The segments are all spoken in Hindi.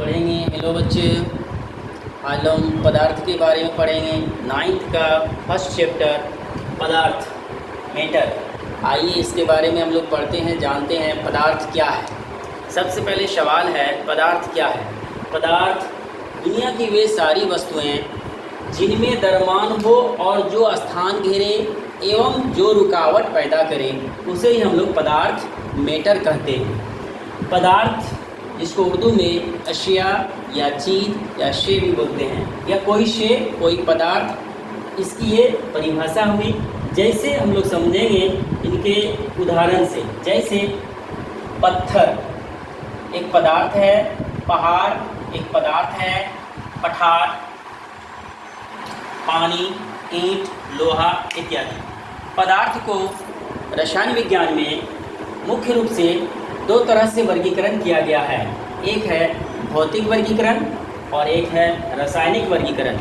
पढ़ेंगे। हेलो बच्चे, आज हम पदार्थ के बारे में पढ़ेंगे। नाइन्थ का फर्स्ट चैप्टर पदार्थ, मैटर। आइए इसके बारे में हम लोग पढ़ते हैं, जानते हैं पदार्थ क्या है। सबसे पहले सवाल है, पदार्थ क्या है। पदार्थ दुनिया की वे सारी वस्तुएं जिनमें द्रव्यमान हो और जो स्थान घेरे एवं जो रुकावट पैदा करे उसे ही हम लोग पदार्थ, मैटर कहते हैं। पदार्थ जिसको उर्दू में अशिया या चीज़ या शे भी बोलते हैं, या कोई शे कोई पदार्थ, इसकी ये परिभाषा हुई। जैसे हम लोग समझेंगे इनके उदाहरण से, जैसे पत्थर एक पदार्थ है, पहाड़ एक पदार्थ है, पठार, पानी, ईंट, लोहा इत्यादि। पदार्थ को रसायन विज्ञान में मुख्य रूप से दो तरह से वर्गीकरण किया गया है। एक है भौतिक वर्गीकरण और एक है रासायनिक वर्गीकरण।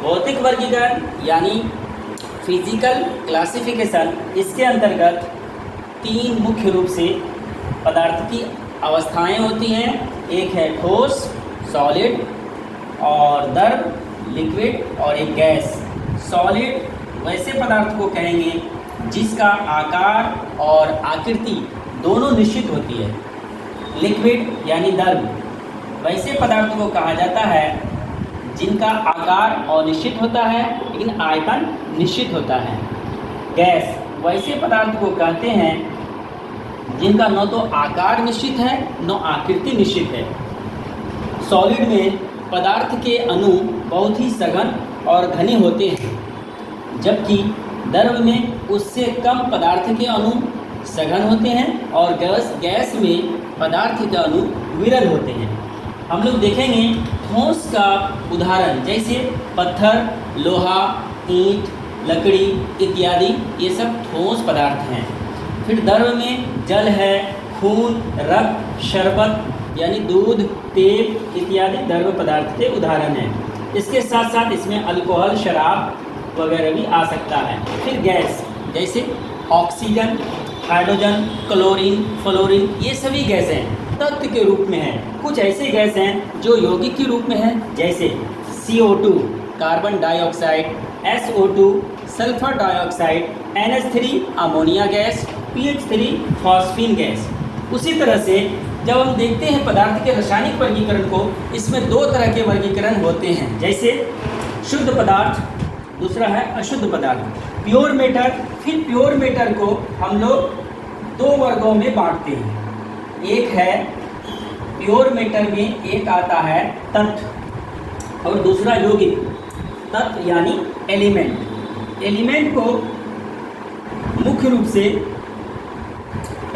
भौतिक वर्गीकरण यानी फिजिकल क्लासिफिकेशन, इसके अंतर्गत तीन मुख्य रूप से पदार्थ की अवस्थाएं होती हैं। एक है ठोस, सॉलिड, और द्रव, लिक्विड, और एक गैस। सॉलिड वैसे पदार्थ को कहेंगे जिसका आकार और आकृति दोनों निश्चित होती है। लिक्विड यानी द्रव वैसे पदार्थ को कहा जाता है जिनका आकार अनिश्चित होता है लेकिन आयतन निश्चित होता है। गैस वैसे पदार्थ को कहते हैं जिनका न तो आकार निश्चित है न आकृति निश्चित है। सॉलिड में पदार्थ के अणु बहुत ही सघन और घने होते हैं, जबकि द्रव में उससे कम पदार्थ के अणु सघन होते हैं और गैस में पदार्थ के अणु विरल होते हैं। हम लोग देखेंगे ठोस का उदाहरण, जैसे पत्थर, लोहा, ईंट, लकड़ी इत्यादि, ये सब ठोस पदार्थ हैं। फिर द्रव में जल है, खून, रक्त, शरबत यानी दूध, तेल इत्यादि द्रव पदार्थ के उदाहरण हैं। इसके साथ साथ इसमें अल्कोहल, शराब वगैरह भी आ सकता है। फिर गैस, जैसे ऑक्सीजन, हाइड्रोजन, क्लोरीन, फ्लोरीन, ये सभी गैसें तत्व के रूप में हैं। कुछ ऐसे गैस हैं जो यौगिक के रूप में हैं, जैसे CO2 carbon dioxide, SO2 sulphur dioxide, NH3 ammonia gas, PH3 phosphine gas. उसी तरह से जब हम देखते हैं पदार्थ के रासायनिक वर्गीकरण को, इसमें दो तरह के वर्गीकरण होते हैं, जैसे शुद्ध पदार्थ, दूसरा है अशुद्ध पदार्थ। प्योर मैटर, फिर प्योर मैटर को हम लोग दो वर्गों में बांटते हैं। एक है प्योर मैटर में एक आता है तत्व और दूसरा यौगिक। तत्व यानी एलिमेंट। एलिमेंट को मुख्य रूप से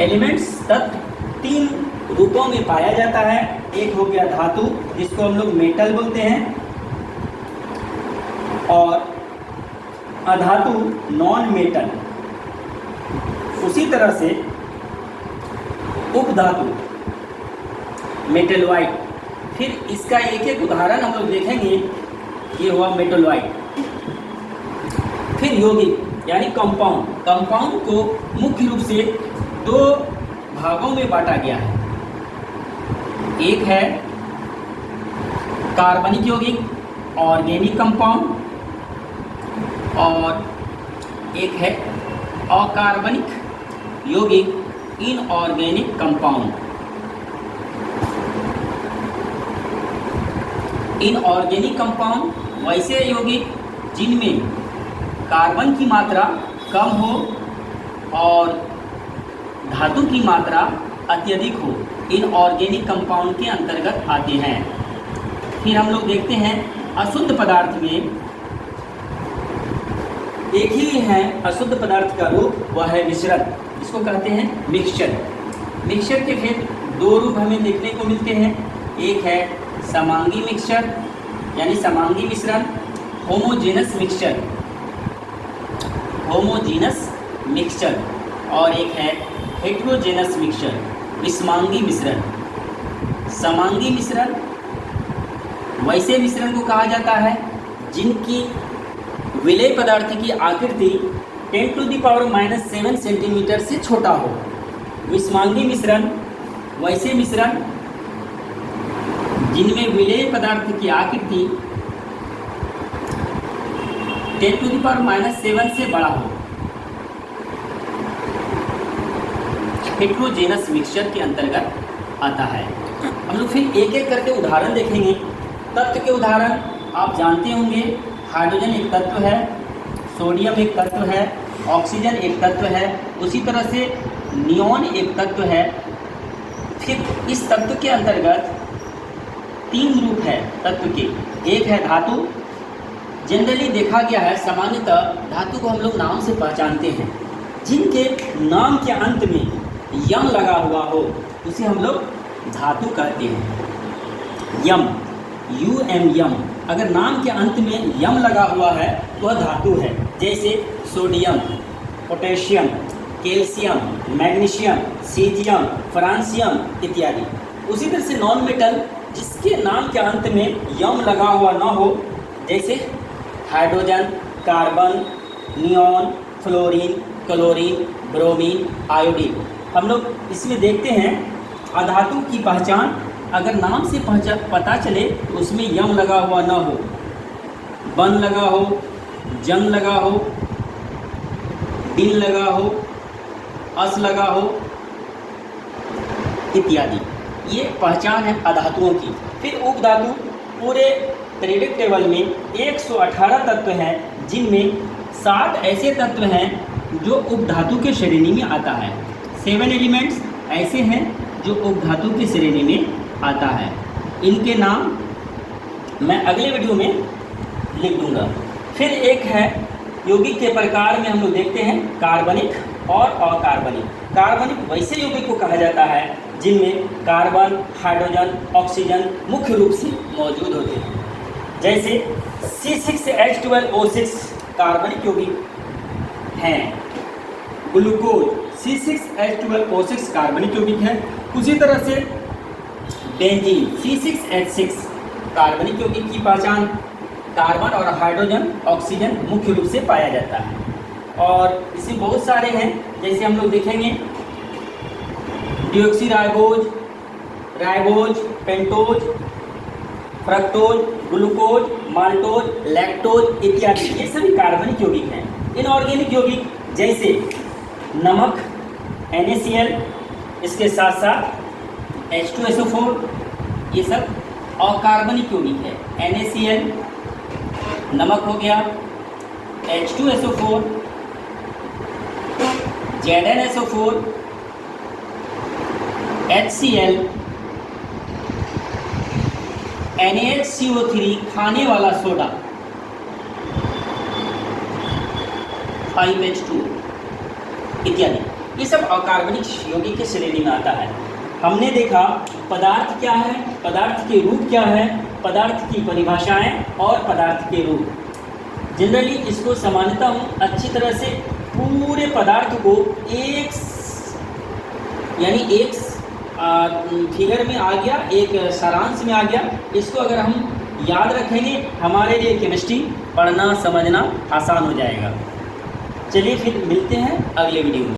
एलिमेंट्स तत्व तीन रूपों में पाया जाता है। एक हो गया धातु, जिसको हम लोग मेटल बोलते हैं, और अधातु नॉन मेटल। उसी तरह से उपधातु मेटलॉइड। फिर इसका एक एक उदाहरण हम लोग देखेंगे। ये हुआ मेटलॉइड। फिर यौगिक यानी कंपाउंड। कंपाउंड को मुख्य रूप से दो भागों में बांटा गया है। एक है कार्बनिक यौगिक, ऑर्गेनिक कंपाउंड, और एक है अकार्बनिक यौगिक, इनऑर्गेनिक कंपाउंड। इनऑर्गेनिक कंपाउंड वैसे यौगिक जिनमें कार्बन की मात्रा कम हो और धातु की मात्रा अत्यधिक हो, इनऑर्गेनिक कंपाउंड के अंतर्गत आते हैं। फिर हम लोग देखते हैं अशुद्ध पदार्थ में एक ही है अशुद्ध पदार्थ का रूप, वह है मिश्रण। इसको कहते हैं मिक्सचर। मिक्सचर के फिर दो रूप हमें देखने को मिलते हैं। एक है समांगी मिक्सचर यानी समांगी मिश्रण, होमोजेनस मिक्सचर, होमोजेनस मिक्सचर, और एक है हेट्रोजेनस मिक्सचर, विषमांगी मिश्रण। समांगी मिश्रण वैसे मिश्रण को कहा जाता है जिनकी विलेय पदार्थ की आकृति 10⁻⁻7 सेंटीमीटर से छोटा हो। विषमांगी मिश्रण वैसे मिश्रण जिनमें विलेय पदार्थ की आकृति 10⁻⁻7 से बड़ा हो। हेट्रोजेनस मिक्सचर के अंतर्गत आता है। हम लोग फिर एक एक करके उदाहरण देखेंगे। तत्व के उदाहरण आप जानते होंगे, हाइड्रोजन एक तत्व है, सोडियम एक तत्व है, ऑक्सीजन एक तत्व है, उसी तरह से नियॉन एक तत्व है। फिर इस तत्व के अंतर्गत 3 रूप है तत्व के। एक है धातु। जनरली देखा गया है, सामान्यतः धातु को हम लोग नाम से पहचानते हैं। जिनके नाम के अंत में यम लगा हुआ हो उसे हम लोग धातु कहते हैं। यम, यम, अगर नाम के अंत में यम लगा हुआ है तो वह धातु है। जैसे sodium, potassium, calcium, magnesium, caesium, francium इत्यादि। उसी तरह से नॉन मेटल जिसके नाम के अंत में यम लगा हुआ ना हो, जैसे hydrogen, carbon, neon, fluorine, chlorine, bromine, iodine. हम लोग इसमें देखते हैं अधातु की पहचान अगर नाम से पता चले तो उसमें यम लगा हुआ ना हो, बन लगा हो, जंग लगा हो, डिन लगा हो, अस लगा हो इत्यादि। ये पहचान है अधातुओं की। फिर उपधातु पूरे पीरियोडिक टेबल में 118 तत्व हैं, जिनमें 60 ऐसे तत्व हैं जो उपधातु के श्रेणी में आता है। 7 एलिमेंट्स ऐसे हैं जो उपधातु की श्रेणी में आता है। इनके नाम मैं अगले वीडियो में लिख दूंगा। फिर एक है यौगिक के प्रकार में हम लोग देखते हैं कार्बनिक और अकार्बनिक। कार्बनिक वैसे यौगिक को कहा जाता है जिनमें कार्बन, हाइड्रोजन, ऑक्सीजन मुख्य रूप से मौजूद होते हैं। जैसे C6H12O6 कार्बनिक यौगिक हैं। ग्लूकोज C6H12O6 कार्बनिक यौगिक है। उसी तरह से बेंजीन C6H6 कार्बनिक यौगिक की पहचान, कार्बन और हाइड्रोजन, ऑक्सीजन मुख्य रूप से पाया जाता है। और इसमें बहुत सारे हैं, जैसे हम लोग देखेंगे deoxyribose, ribose, pentose, fructose, glucose, maltose, lactose इत्यादि। ये सभी कार्बनिक यौगिक हैं। इनऑर्गेनिक यौगिक जैसे नमक NaCl, इसके साथ साथ H2SO4, ये सब अकार्बनिक यौगिक है। NaCl नमक हो गया, H2SO4, ZnSO4, HCl, NaHCO3 खाने वाला सोडा, 5H2 इत्यादि। ये सब अकार्बनिक यौगिक के श्रेणी में आता है। हमने देखा पदार्थ क्या है, पदार्थ के रूप क्या है, पदार्थ की परिभाषाएं और पदार्थ के रूप। जनरली इसको सामान्यतः हम अच्छी तरह से पूरे पदार्थ को एक फिगर में आ गया, एक सारांश में आ गया। इसको अगर हम याद रखेंगे हमारे लिए केमिस्ट्री पढ़ना समझना आसान हो जाएगा। चलिए फिर मिलते हैं अगले वीडियो में।